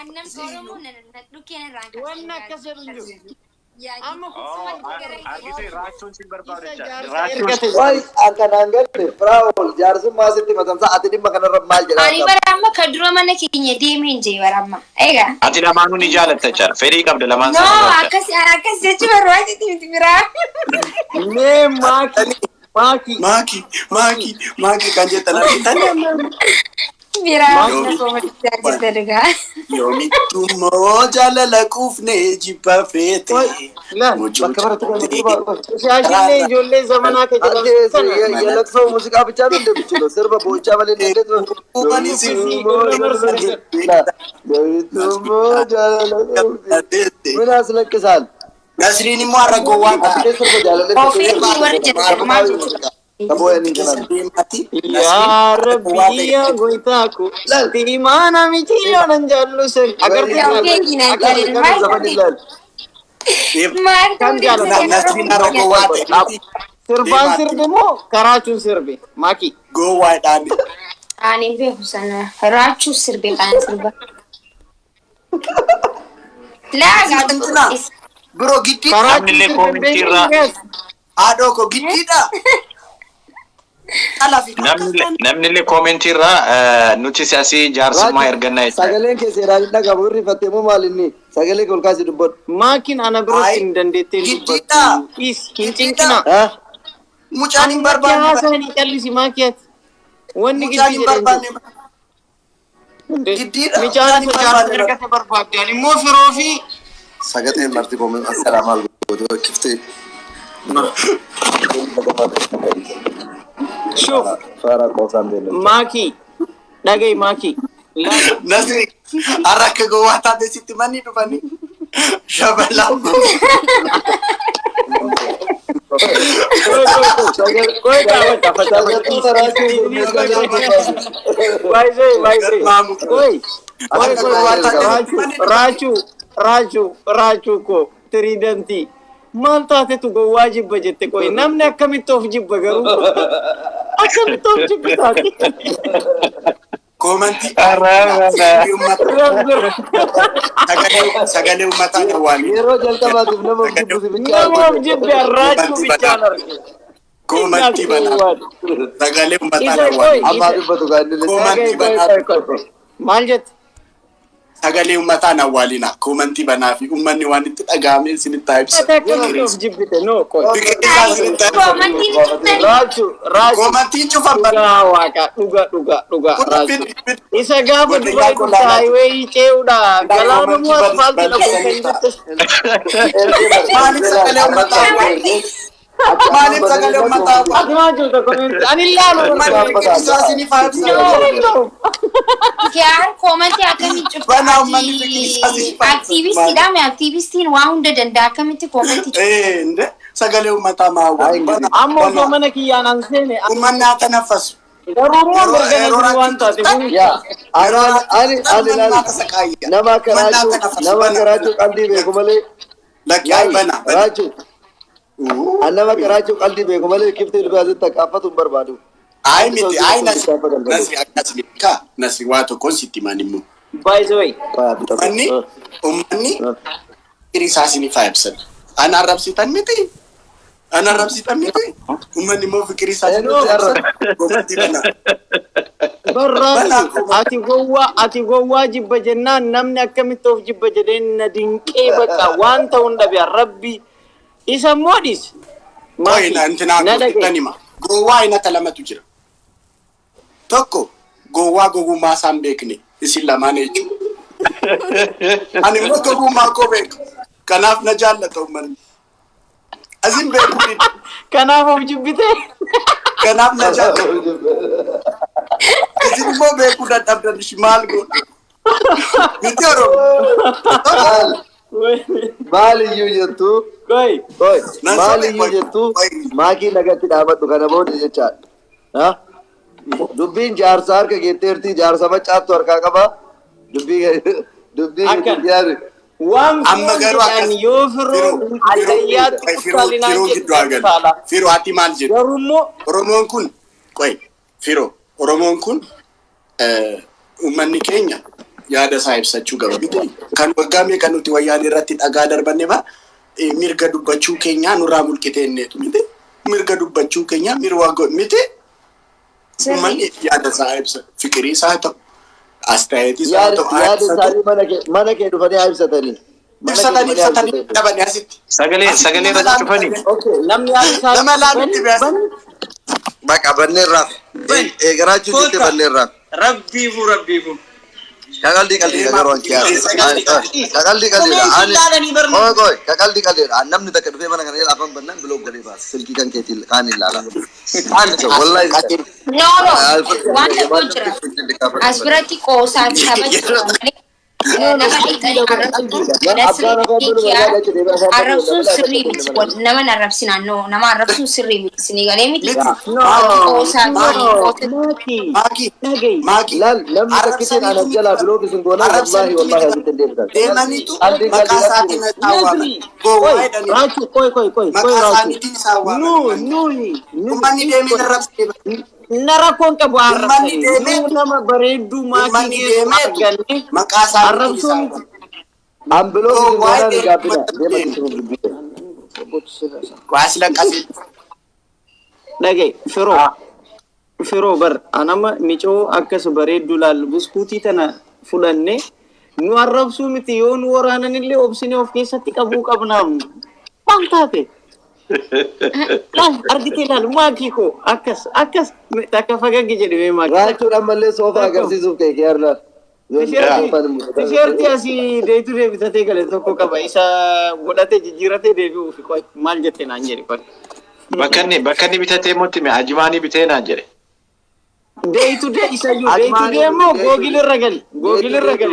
Annam Oromoo dhukkeen irraan kaasee. Wanna akkasii jiru. Amma Agisi raachuun si barbaadu jecha. Wai akkanaan galte Firaa'ol jaarsummaa sitti matamsa ati dhimma kanarra maal jedhaa? Ani bara amma kan dura mana keenya deemee hin jee bara amma. Egaa. Ati lamaanuu ni jaalatta jecha. Fedhii qabda lamaan No, akkas jechuun barbaachisa miti biraa. Nee maaki kan jettan argitan. Biraa na koomatti argite dhugaa. Yoomittummoo jaalala quufnee jibba feete. Bakka baratti kan shaashillee ijoollee zamanaa ka jedhamu yalaksoo muuziqaa bichaa nu deebichuu sirba boochaa malee deebitu. Yoomittummoo jaalala quufnee. Minaas lakkisaan. Nasriin immoo har'a gowwaa sirba jaalala Ofii warri jedhamu maal jechuudha? yaa rabbi yaa goytaaku tiimaana miti loonan jaallu sen sirbaan sirbi moo karaachuun sirbi maaki gowwaadhaan Ani beeku sana raachuu sirbe kan sirba. Laagaa biro giddii Namnillee koomintiirraa. haadhoo ko giddiidha. Namnillee koomintiirraa nuti siyaasii jaarsummaa ergannaa jecha. Sagaleen kee seeraan dhagamu irrifattee moo maalinni sagalee kolkaasi dubbadhu. maakin ana biratti hin dandeettee Giddiidha. is hin cinkina Mucaan hin barbaanne. haasani callisi maakiyaati wanni Mucaan hin giddii barbaanne. jedhanii Giddiidha. Mucaan mucaan ergate barbaadde ani immoo firoo fi Sagalee marti koomin assalaamu alaikum kiftee. shuf Fara qoosaan deemu. maaki dhagayi maaki Nasri har'a akka gowwaa taate sitti manni dhufanii. Shabalaa. Raachuu ko tiriidantii maal taatetu gowwaa jibba jette koy namni akkamitti of jibba garuu akkamitti of jibba taate Komantii. Sagalee uummataa gowwaanii. Yeroo jalqabaatiif nama jibbusi bichaa. nama of jibbe raachuu bichaan arge Komantii banaa. Sagalee uummataa isa koy gowwaanii. Ammaa dubbatu gaaddilee. Komantii banaa. maal jette Sagalee uummataan awwaalina. Komantii banaa fi uummanni waan itti dhaga'ame isinitti haa ibsa. ati akkamitti of jibbite no koy Komantiin cufan dhugaa waaqa dhuga isa gaafa duraa dhufta highway ce'uudha galaanumuu asfaaltii dhaquu kan jirte maaliif sagalee uummataa awwaalina? Maaliif sagalee uummataa awwaalina? ati maa jirta komeenti ani ilaalu Isiniif haa ibsa. Yaar koomatti akkamitti Banaa uummanni fikiisaasi. aktiivistiidha mee aktiivistiin waa hunda danda'a akkamitti koomatti Inde sagalee uummataa maa awwaalina? amma osoo mana kiyyaan an seene Uummanni haa tanaffasu. garuummoo mirgana jiru waan taate Yaa ani nama karaachuu qalbii beeku malee. Lakkaa banaa. Raachuu. An nama karaachuu qalbii beeku malee kiftii dhugaatitti taqqaaffatu hin barbaadu. Ay miti ay nasi akkas ka nasi waa tokkoon sitti himan immoo. by the way Uummanni hiriisaa isiniif haa ibsan. Ana arrabsitan miti. Uummanni immoo fikiriisaa isiniif haa ibsan. Komantii banaa. barraatu ati gowwaa jibba jennaan namni akkamitti of jibba jedheen na dinqee bakka waan ta'uun dhabe rabbi isa moodis Qoy na intinaa gootitan hima. Gowwaa inata lamatu jira. Tokko gowwaa gowwummaa isaan beekne isin lamaan jechuudha. Ani immoo gowwummaa koo beeku. Kanaaf na jaallata uummanni. Asin beeku kanaaf of jibbite kanaaf na jaallata. Isin immoo beekuu dadhabdan ishi maal godhu. Miti Oromoo. Maaliyyuu jettu. koy Maaliyyuu jettu maakii nagatti dhaabadhu kana booda jechaadha. Dubbiin jaarsa harka geetteerti jaarsa maccaattu harkaa qaba. Dubbii waan Amma garuu firoon yoo firoon addayyaatti kuttaalinaan Firoo ati maal jedhu? garummoo Oromoon kun Oromoon kun uummanni keenya yaada isaa ibsachuu qaba miti. Kan waggaa meeqa nuti wayyaanee irratti dhagaa darbanne ba mirga dubbachuu keenya nurraa mulqiteenneetu miti. Mirga dubbachuu keenya mirga miti. Uummanni yaada isaa ibsa fikirii isaa ta'u astaayetii isaa ta'u yaada isaanii mana kee dhufanii ibsatanii. ibsatanii dhabanii asitti. Sagalee irra cufanii. Namni yaada isaa Nama laalutti biasa. Baqa banneerraa. Eegaraachuu jettee banneerraa. Rabbiifu. Kakaldi garaan kiyaa. Kakaldi dha. Namni takka dhufee mana kana afaan bannaan biloo galee baas. Silkii kan keetiin kaan ilaala. Wallahi. No. Waan tokko jira. Asbiratti qoosaati taphachuu. Arrabsuun sirrii miti. Nama arrabsinaan nama arrabsuun sirrii miti. Isinii galee miti. Maaki. Namni takkitiin ana jalaa biloo bisin goonaa wallahi asitti deebitan. Deemanitu maqaa isaatiin taawwaa. Koy. Maqaa isaaniitiin saawwaa. Uummanni deemee arrabsee. Narakon qabu arrabsanii nama bareedduu maatii arganne maqaa isaaniitiin saawwaa. Ambiloo bisin goonaa ni gaabbina. Deemanitu dubbite. Waas laqqasee. Dhagee firoo bar anama micoo akkas bareedduu laal buskuutii tana fudhanne nu arrabsuu miti yoo nu waraananillee obsine of keessatti qabuu qabnaam maal taate laal argitee laal maakii koo akkas takka fagaggi jedhime maakii Raachuudhaan mallee soofaa agarsiisuuf kee keernaaf. Tisheertii asii deetu deebitatee gale tokko qaba isa godhatee jijjiiratee deebi'uuf maal jettee naan jedhe qoy. Bakka inni bitatee mootti ajimaanii bitee naan jedhe. Day to day isayyuu day to day immoo googilirra gali.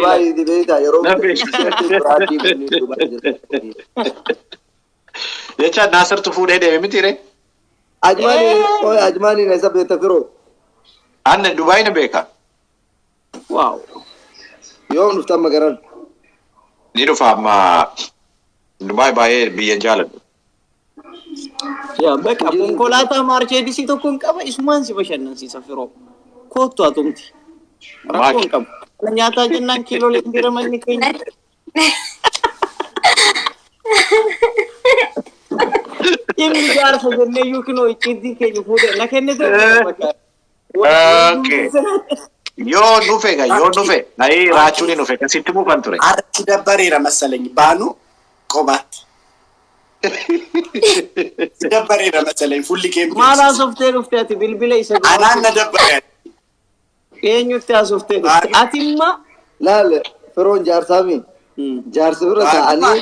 Baay'ee dibeeta yeroo Jecha Naasirtu fuudhee deeme miti ree? Ajmaanii na isa beekta firoo. Anna Dubaay na beeka. Waaw. Yoo dhuftan magaran. Ni dhufa amma Dubaay baay'ee biyya jaaladhu. Yaa bakka konkolaataa maarcheedisii tokkoon qaba isumaan si bashannansiisa firoo. Kootu atumti. Rakkoon qabu. Nyaataa jennaan kiiloolee biramanni keenya. Inni jaarsa jennee yookiin icciitii keenya fuudhee na kennite. Yoo dhufe nayi raachuun hin dhufe kasitti muufan ture. Arratti dabbareera masalanii baanu qobaatti. Dabbareera masalanii fulli keemti. Maala softee dhuftee ati bilbila isa godhu. Anaan na dabbareera. Eenyutti asoftee dhufte? Ati imma laal firoon jaarsaami. Jaarsi bira ta'anii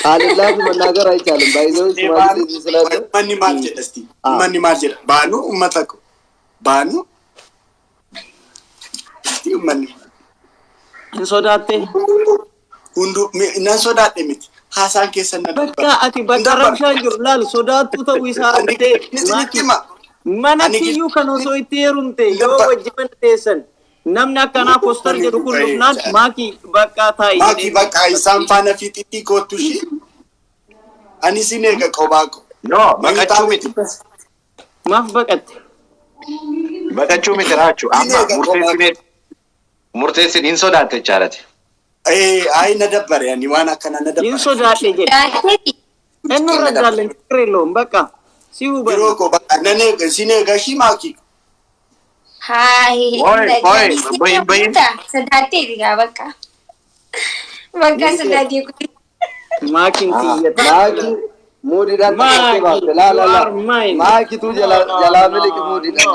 Alillah manaagara aychaalim baay'ee Ismaa'il Islaam manni maal jedhasti manni maal jedha baanu ummata ko baanu manni hin sodaatte hundu nan sodaadhe miti haasaan keessan na bakka ati bakka rabshaan jiru laal sodaattu ta'uu isaa argitee mana kiyyuu kan osoo itti heerumte yoo wajjiban teessan namni akkanaa poster jedhu kun dhufnaan maaki bakka taa'i maaki bakka isaan faana fiixixii kootu shi ani sineega qobaako no bakachuu miti maaf baqatte bakachuu miti raachuu amma murteessin hin sodaatte jaalate ay na dabbare ani waan akkana na dabbare hin sodaatte jedhe ennu rajaaleen tirreelloon bakka si huban biroo ko bakka naneega sineega shi maaki Hai, bayin. Sedati juga baka. Baka sedati aku. Makin tiya. Maaki moodi dan la maaki tu jala milik moodi dan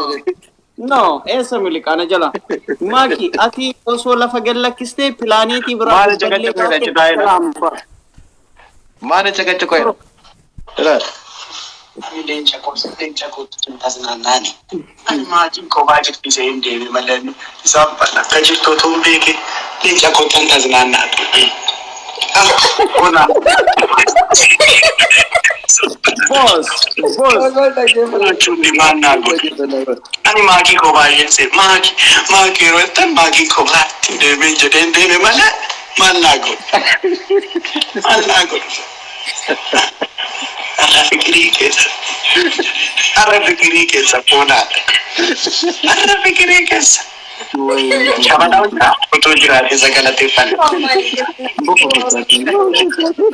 no esa milik ana jala maaki ati osoo lafa gallakiste pilaaneti bira maana chakachako ila Leenca ko tasnaanani ani maatiin ko baajit bisee hin deebi malan isaan akka jirtu ta'uu beeke leenca ko tasnaanaa ona boss chumbi manna go ani maaki ko baajit se maaki rotan maaki ko baajit deebi jeden deebi malan manna go Arra fikiri keessa foonaa. Arra fikiri keessa. Siapa tahu nggak? Betul juga bisa kena tipan.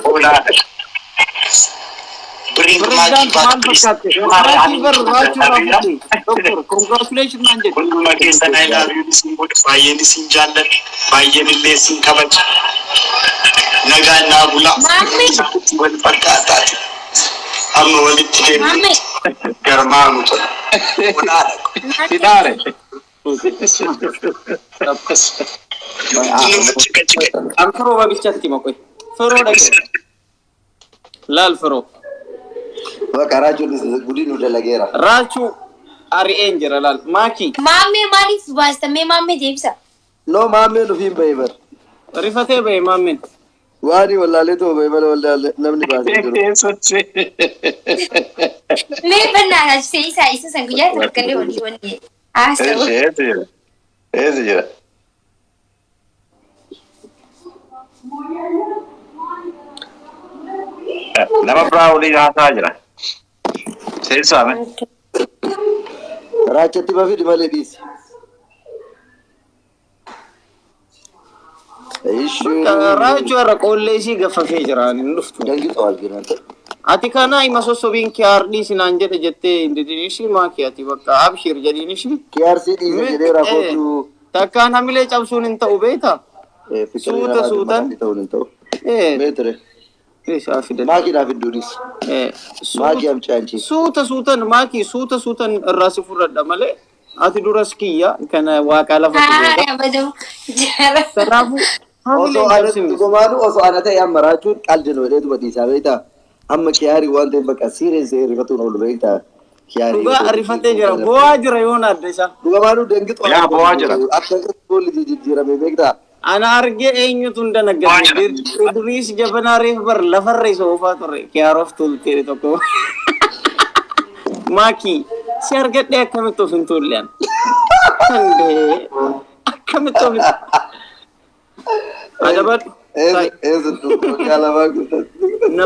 Udah. Bring lagi congratulations manjat. Lagi sana lagi disebut bayi di sinjalan, bayi di lesin kabat. Naga nabula. Buat perkata. Amma wali tiket. Garma mutu. Tidak. Fero babichat kimo koy. Fero dake. Lal Fero. Karachu gudin udah lagi era. Rachu ari enjera lal maki. Mami malis basta me mami jebsa. No mame no fim baybar. Rifate bay mamin. Wani wallahi to baybar wallahi namni ba. Me banana sei sai isa sanguya takkale wani. Asa. Ese ya. Nama bravo di hasa aja. Saya sama. Racha ti bafi di male bis. Aishu. Rachu ara kolle si gafafe jirani luftu. Dangi tawal giran. Ati kana ima sosobin kiardi sinanjete jette indidinishi maki ati bakka abshir jadinishi. KRC di jere rakotu. Takkan hamile cabsun inta ubeta. Suutan. Metre. Afidel. Maki na fiduris. Maki am chanchi. Suutan maki suutan rasi furada male. Ati duras kiya kana wakala fatu. Abadu. Jara. Tarafu. Oso anatu gomanu oso anata ya marachut aljano letu badisa beta. Amma kiari wante baka sire sire fatu no beta. Kiari. Duga arifate jira boa jira yona desa. Gomanu dengit. Ya boa jira. Apka boli jira me beta. Ana arge enyu tunda nagade Idris jabanare bar lafarre sofa torre kiarof tulti to maki si arge de kamito fintulian sande kamito ajabat no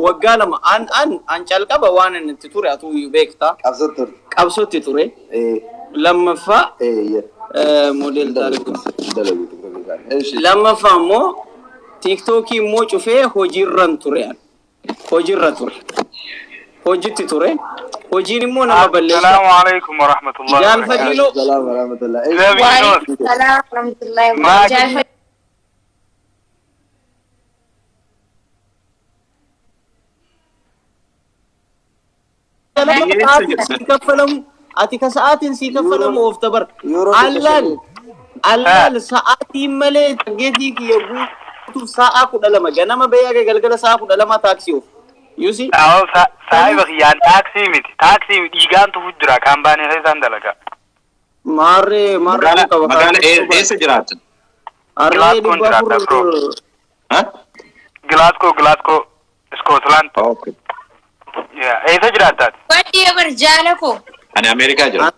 wagala an chalqa bawan titure atu yubekta qabsot titure lamma fa model tarik لما فهموا تيك توكي موجو فيه هوجيران توريان هوجيرا توري هوجيتي توري هوجيري مو نما بلش السلام عليكم ورحمة الله جال فديلو السلام ورحمة الله وعليكم السلام ورحمة الله وبركاته سيكفلم أتي كساعات سيكفلم وفتبر علال ساعتي ملي تجدي كيبو tu sa'a ku dalama ganama be yaga galgala sa'a ku dalama taxi of you see aw sai bagiyan taxi mit igan tu fudra kambane sai sandalaga marre ka magana ese jirat arre di bahur ha Glasgow Scotland okay ya ese jirat wadi barjana ko ana America jirat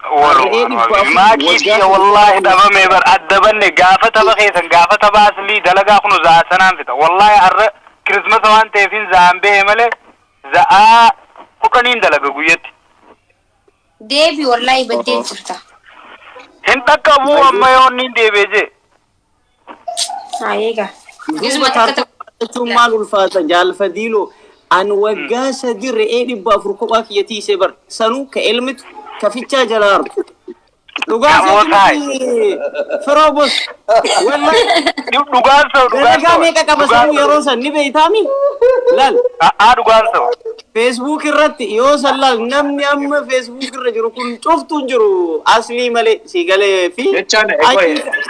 ما كيدي والله دابا ميبر ادبني غافه بخيتن غافه باسلي دلغا خنو زا سنان فتا والله ار كريسماس وان تيفين زامبي مله زا كوكنين دلغا غويت ديبي والله بدي ترتا انت كبو ما يونين ديبيجي ايغا مالul fata jal fadilo an wagasa dir edi bafur ko bakiyati sebar sanu ka elmit كفيتشا جلار فروبوس والله دوغانسو ميكا كبسو يروسا نبي تامي لال دوغانسو فيسبوك الرت يوصل لك نمني أم فيسبوك الرجل كل شفتوا جرو أصلي ملي سيقالي في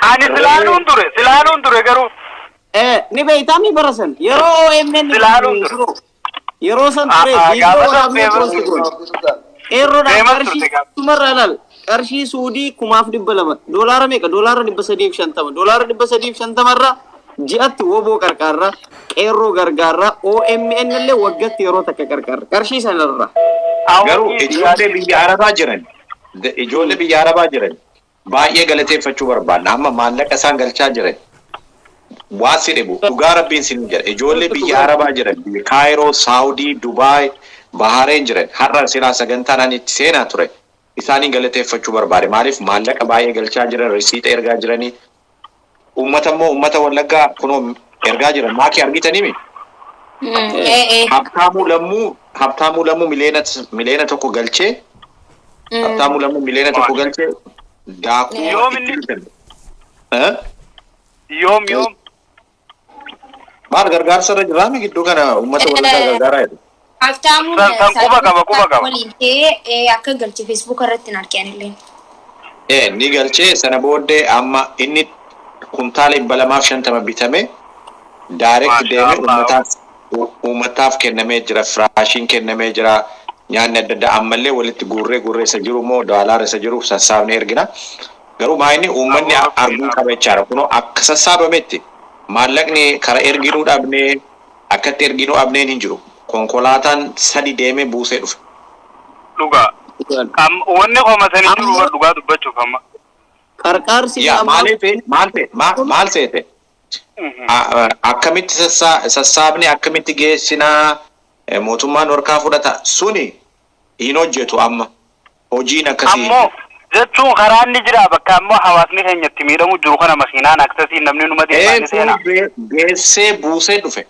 أنا سلانون دوري كرو نبي تامي برسن يرو إمن يروسن Error karshi tumaralal karshi Saudi kumaaf dibbalama dollar meeqa dollar 150 dollar 150 marra ji'atti wobo qarqarra qeerroo gargaarra OMN le waggatti yeroo takka qarqarra karshi sanarra garu ijoollee biyya arabaa jiran baay'ee galateeffachuu barbaanna amma maallaqa isaan galchaa jiran waasi dhibu dhugaa rabbiin sin jedha ijoollee biyya arabaa jiran Kaayiroo Saawudii Dubaay Bahrain jiran har'a silaa sagantaan ani itti seenaa ture isaanii galateeffachuu barbaade. Maaliif maallaqa baay'ee galchaa jiran, risiita ergaa jiranii. Uummata immoo uummata Wallaggaa kunoo ergaa jiran maakii argitanii Habtaamuu Lammuu miliyoona tokko galchee Habtaamuu Lammuu miliyoona tokko galchee daakuu yoom maal gargaarsa irra jiraame gidduu kana uummata Wallaggaa gargaaraa jedhu. Habtaamuu quba qaba. waliin ta'ee akka galche Facebook irratti hin argine illee. Ni galchee sana booddee amma inni kuntaala 250 bitame direct deemee uummataaf kennamee jira, firaashiin kennamee jira, nyaanni adda addaa ammallee walitti guurree isa jiru moo doolaara isa jiru sassaabnee ergina. Garuu maayini uummanni arguu qaba jechaadha. Kunoo akka sassaabametti maallaqni karaa erginuu dhabnee akkatti erginuu dhabneen hin jiru. Konkolaataan 3 deemee buusee dhufe. Dhugaa. Wanni homatanii jiru dhugaa dubbachuuf amma. Qarqaarsi maal seete? Akkamitti sassaabni akkamitti geessinaa mootummaan warkaa fudhata suni hin hojjetu amma. Hojiin akkasii. Ammoo jechuun karaa inni jira bakka ammoo hawaasni keenyatti miidhamu jiru kana makiinaan akkasii namni numa deemaa seena. Geessee buusee dhufe.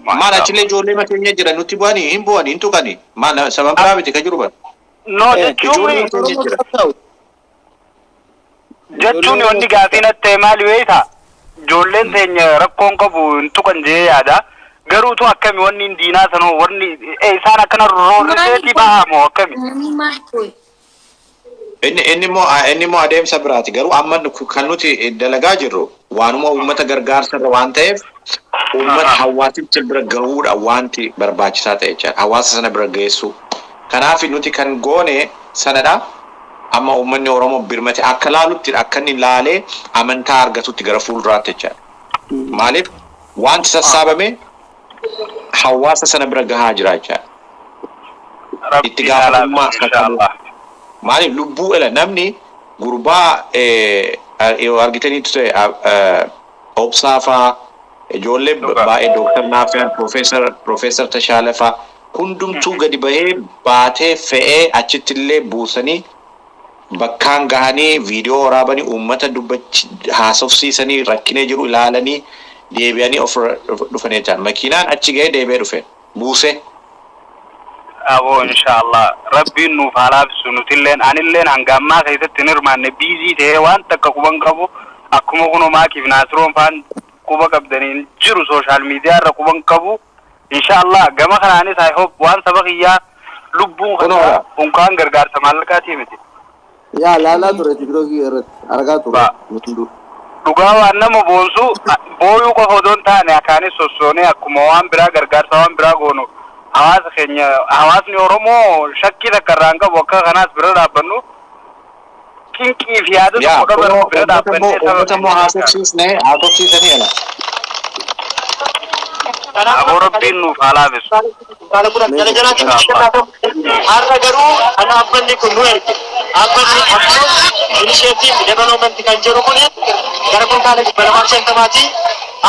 Maal achillee ijoollee makeenya jira nutti bu'anii hin bu'anii hin tuqanii maal sababa biraa miti ka jiru bara. No jechuun wanti gaafii natti maali weeyta ijoolleen teenya rakkoon qabu hin tuqan jee yaada garuutu akkami wanni diinaa sanoo wanni isaan akkana roorriseetii bahamoo akkami. Inni immoo adeemsa biraati garuu amma kan nuti dalagaa jirru waanuma uummata gargaarsa irra waan ta'eef uummata hawaasicha bira gahuudha wanti barbaachisaa ta'e jechuudha. Hawaasa sana bira geessu. Kanaaf nuti kan goone sanadha. Amma uummanni Oromoo birmate akka laalutti akka inni laalee amantaa argatutti gara fuulduraatti jechuudha. Maaliif wanti sassaabame hawaasa sana bira gahaa jira jechuudha. Itti gaafatamummaa maaliif lubbuu ela namni gurbaa argitanii ture obsaafaa ijoollee baay'ee Dr. Naafiyaan Profeesar Tashaalafaa hundumtuu gadi bahee baatee fe'ee achittillee buusanii bakkaan gahanii viidiyoo waraabanii uummata haasofsiisanii rakkinee jiru ilaalanii deebi'anii of dhufanii jiran makiinaan achi gahee deebi'ee dhufe buuse. Abo inshallah rabbiin nuuf halaabsu nutilleen anilleen hanga ammaa keessatti hin hirmaanne biizii ta'ee waan takka quban qabu akkuma kunoo maakiif naasiroon faan quba qabdanii jiru sooshaal miidiyaa irra quban qabu inshallah gama kanaanis I hope waan saba kiyyaa lubbuun kana unkaan gargaarsa maallaqaatii miti. Yaa laalaa ture tiktookii irratti argaa ture. Dhugaa waan nama boonsu booyuu qofa odoon taane akaanis sossoonee akkuma waan biraa gargaarsa waan biraa goonu hawaasa keenya hawaasni Oromoo shakkii takka irraan qabu akka kanaas bira dhaabbannu kinqii fi yaada tokko dhaban bira dhaabbannee uummata haasofsiisanii ala. Aboo rabbiin nuuf halaabessu. Har'a garuu ana abbanni kun nu erge abbanni ammoo initiative development kan jedhu kun gara kuntaala 250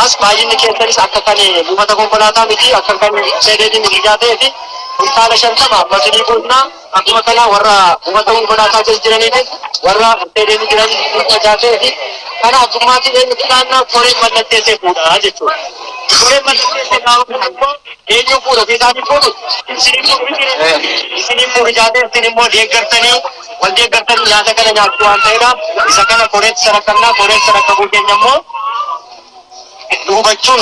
as baay'inni keessanis akka kan buufata konkolaataa miti akka kan sedeedii miidhagaa ta'ee fi kuntaala 50 ammasanii guunnaa akkuma kana warra buufata konkolaataa keessa jiraniifi warra sedeedii jiran miidhagaa ta'ee fi kana abbummaatti eenyutti naannaa koreen mallatteessee fuudha jechuudha. Koreen mallatteessee kaa'u eenyu fuudha fiisaanii fuudhu isinii fuudhu jaatee isin immoo deeggartanii wal deeggartanii nyaata kana nyaachuu waan ta'eedhaaf isa kana koreetti sarakkannaa koreetti sarakkabuu keenya immoo hubachuun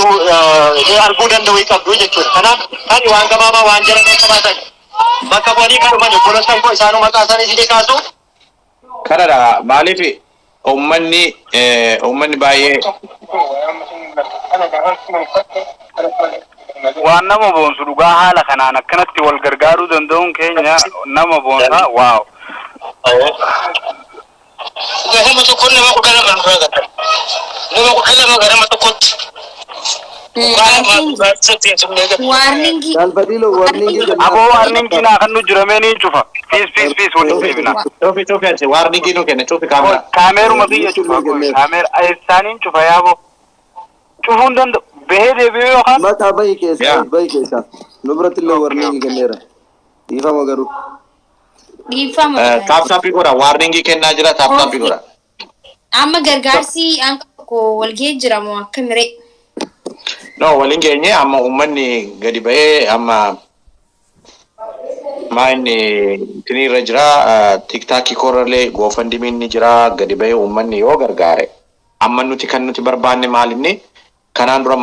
arguu danda'uu qabdu jechuudha. Kanaaf kan waan gabaabaa waan jedhamee qabaatan bakka bu'anii kan dhufan obbolootaan koo isaanuu maqaa isaanii isinii kaasu. Kanadha maaliif uummanni baay'ee waan nama boonsu dhugaa haala kanaan akkanatti wal gargaaruu danda'uun keenya nama boonsa waaw. Gahama tokkoon nama kudha lama fagata. Nama kudha lama garama tokkotti. Aboo warningi naa kan nu jiramee ni cufa. Peace waliin deebina. Cufi ati warningi nu kenna cufi kaamera. Kaameeruma biyya cufa kaameera isaaniin cufa yaaboo. Cufuun danda'u bahee deebi'ee yookaan. Mata bayi keessa nu biratti illee warningi kenneera. Dhiifama garuu. Dhiifama. Taap godha warningi kennaa jira taap godha. Amma gargaarsi an ko walgee jira moo akkamire? No waliin geenye amma uummanni gadi ba'ee amma maanni tinirra jira tiktaakii korralee goofandimiin ni jira gadi ba'ee uummanni yoo gargaare amma nuti kan nuti barbaanne maalinni kanaan dura